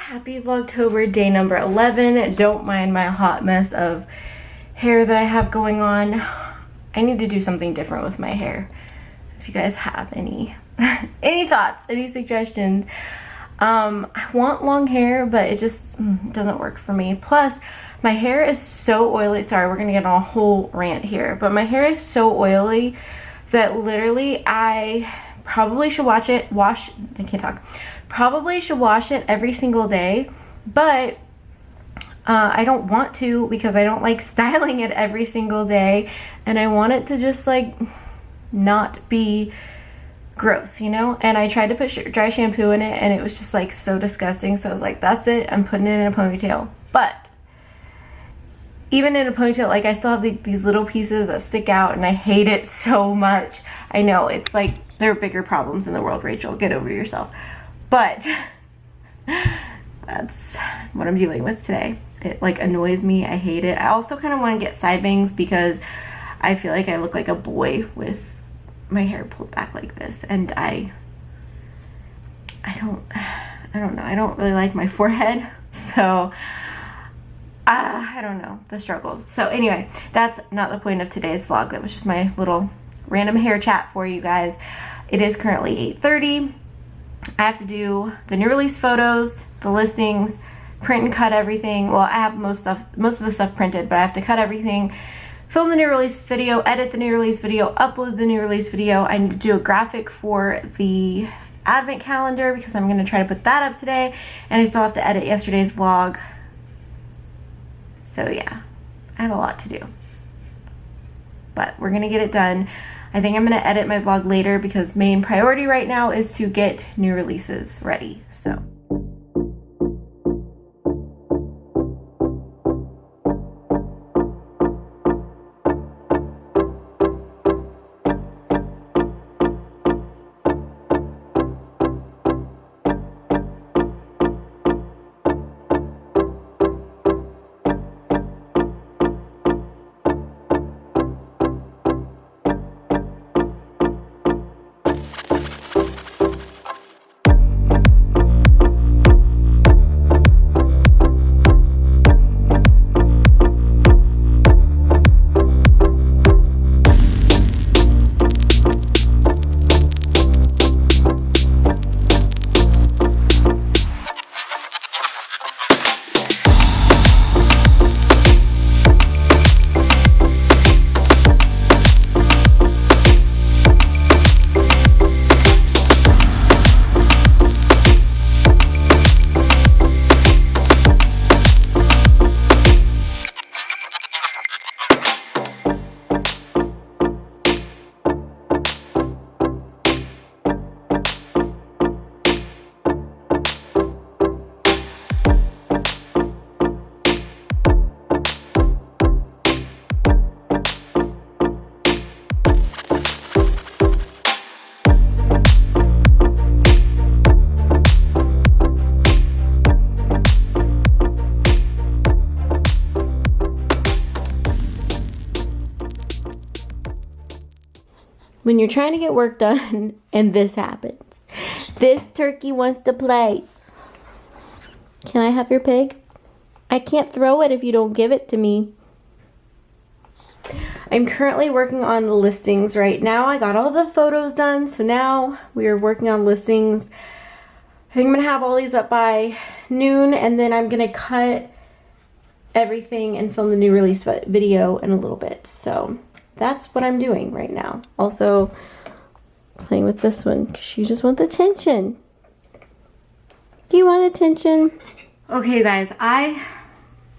Happy Vlogtober, day number 11. Don't mind my hot mess of hair that I have going on. I need to do something different with my hair. If you guys have any any thoughts, any suggestions. I want long hair, but it just doesn't work for me. Plus, my hair is so oily. Sorry, we're gonna get on a whole rant here, but my hair is so oily that literally I probably should probably should wash it every single day, but I don't want to because I don't like styling it every single day, and I want it to just like not be gross, you know? And I tried to put dry shampoo in it and it was just like so disgusting, so I was like, that's it, I'm putting it in a ponytail. But even in a ponytail, like I still have these little pieces that stick out and I hate it so much. I know, it's like there are bigger problems in the world, Rachel, get over yourself. But that's what I'm dealing with today. It like annoys me, I hate it. I also kind of want to get side bangs because I feel like I look like a boy with my hair pulled back like this, and I don't know, I don't really like my forehead, so I don't know, the struggles. So anyway, that's not the point of today's vlog. That was just my little random hair chat for you guys. It is currently 8:30. I have to do the new release photos, the listings, print and cut everything. Well, I have most of the stuff printed, but I have to cut everything, film the new release video, edit the new release video, upload the new release video. I need to do a graphic for the advent calendar because I'm going to try to put that up today, and I still have to edit yesterday's vlog. So yeah, I have a lot to do, but we're going to get it done. I think I'm going to edit my vlog later because main priority right now is to get new releases ready. So when you're trying to get work done and this happens. This turkey wants to play. Can I have your pig? I can't throw it if you don't give it to me. I'm currently working on the listings right now. I got all the photos done, so now we are working on listings. I think I'm gonna have all these up by noon, and then I'm gonna cut everything and film the new release video in a little bit. So that's what I'm doing right now. Also playing with this one because she just wants attention. Do you want attention? Okay guys, I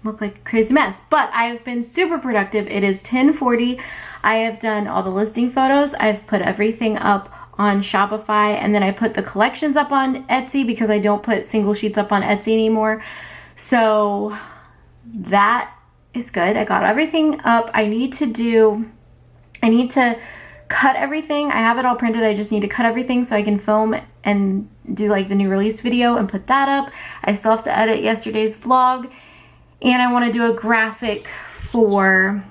look like a crazy mess, but I've been super productive. It is 10:40. I have done all the listing photos. I've put everything up on Shopify, and then I put the collections up on Etsy because I don't put single sheets up on Etsy anymore. So that is good. I got everything up. I need to cut everything. I have it all printed. I just need to cut everything so I can film and do like the new release video and put that up. I still have to edit yesterday's vlog, and I want to do a graphic for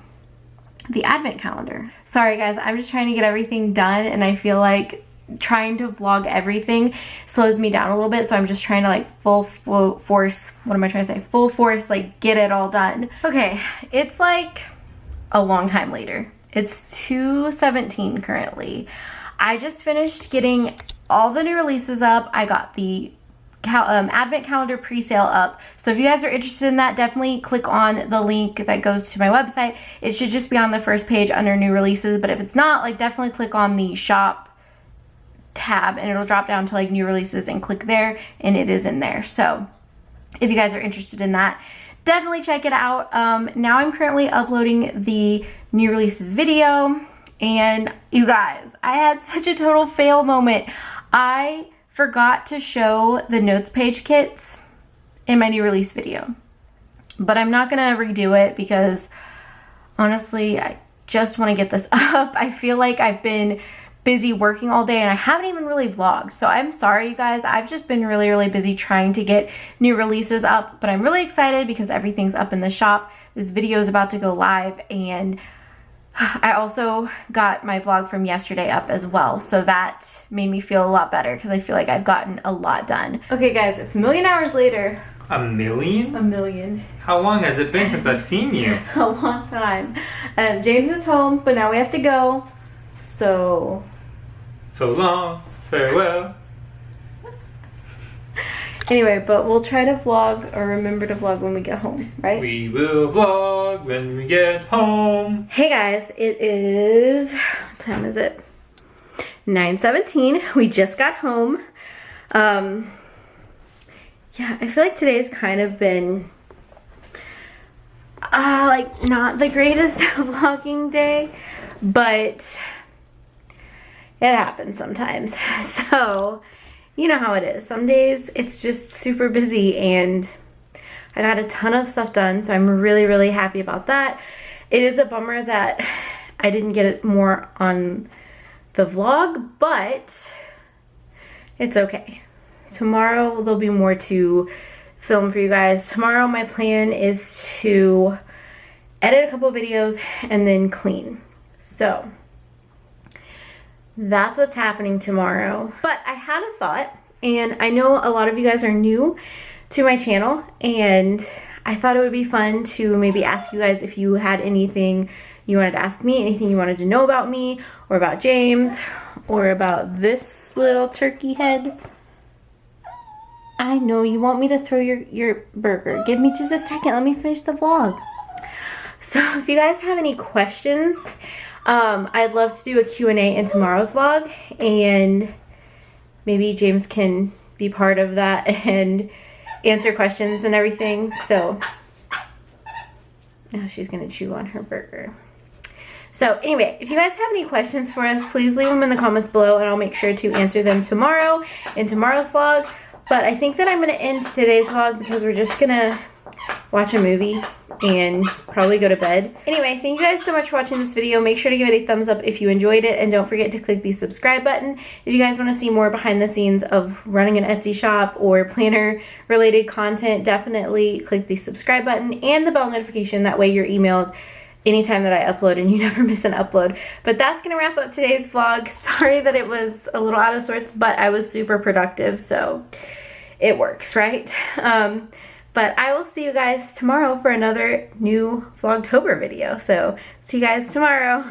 the advent calendar. Sorry guys, I'm just trying to get everything done, and I feel like trying to vlog everything slows me down a little bit, so I'm just trying to like full force, what am I trying to say? Full force, like get it all done. Okay, it's like a long time later. It's 2:17 currently. I just finished getting all the new releases up. I got the advent calendar pre-sale up, so if you guys are interested in that, definitely click on the link that goes to my website. It should just be on the first page under new releases, but if it's not, like definitely click on the shop tab and it'll drop down to like new releases and click there and it is in there. So if you guys are interested in that, definitely check it out. Now I'm currently uploading the new releases video, and you guys, I had such a total fail moment. I forgot to show the notes page kits in my new release video, but I'm not gonna redo it because honestly I just want to get this up. I feel like I've been busy working all day and I haven't even really vlogged, so I'm sorry you guys. I've just been really busy trying to get new releases up, but I'm really excited because everything's up in the shop. This video is about to go live, and I also got my vlog from yesterday up as well, so that made me feel a lot better because I feel like I've gotten a lot done. Okay guys, it's a million hours later. A million? A million. How long has it been since I've seen you? A long time. James is home, but now we have to go. So long, farewell. Anyway, but we'll try to vlog, or remember to vlog when we get home, right? We will vlog when we get home. Hey guys, it is, what time is it? 9:17. We just got home. Yeah, I feel like today's kind of been like not the greatest vlogging day, but it happens sometimes. So you know how it is. Some days it's just super busy, and I got a ton of stuff done, so I'm really happy about that. It is a bummer that I didn't get it more on the vlog, but it's okay. Tomorrow there'll be more to film for you guys. Tomorrow my plan is to edit a couple videos and then clean. So that's what's happening tomorrow. But I had a thought, and I know a lot of you guys are new to my channel, and I thought it would be fun to maybe ask you guys if you had anything you wanted to ask me, anything you wanted to know about me, or about James, or about this little turkey head. I know you want me to throw your burger. Give me just a second, let me finish the vlog. So if you guys have any questions, I'd love to do a Q&A in tomorrow's vlog, and maybe James can be part of that and answer questions and everything. So now she's gonna chew on her burger. So anyway, if you guys have any questions for us, please leave them in the comments below and I'll make sure to answer them tomorrow in tomorrow's vlog. But I think that I'm gonna end today's vlog because we're just gonna watch a movie and probably go to bed. Anyway, thank you guys so much for watching this video. Make sure to give it a thumbs up if you enjoyed it, and don't forget to click the subscribe button if you guys want to see more behind the scenes of running an Etsy shop or planner related content. Definitely click the subscribe button and the bell notification, that way you're emailed anytime that I upload and you never miss an upload. But that's gonna wrap up today's vlog. Sorry that it was a little out of sorts, but I was super productive, so it works, right? But I will see you guys tomorrow for another new Vlogtober video. So see you guys tomorrow.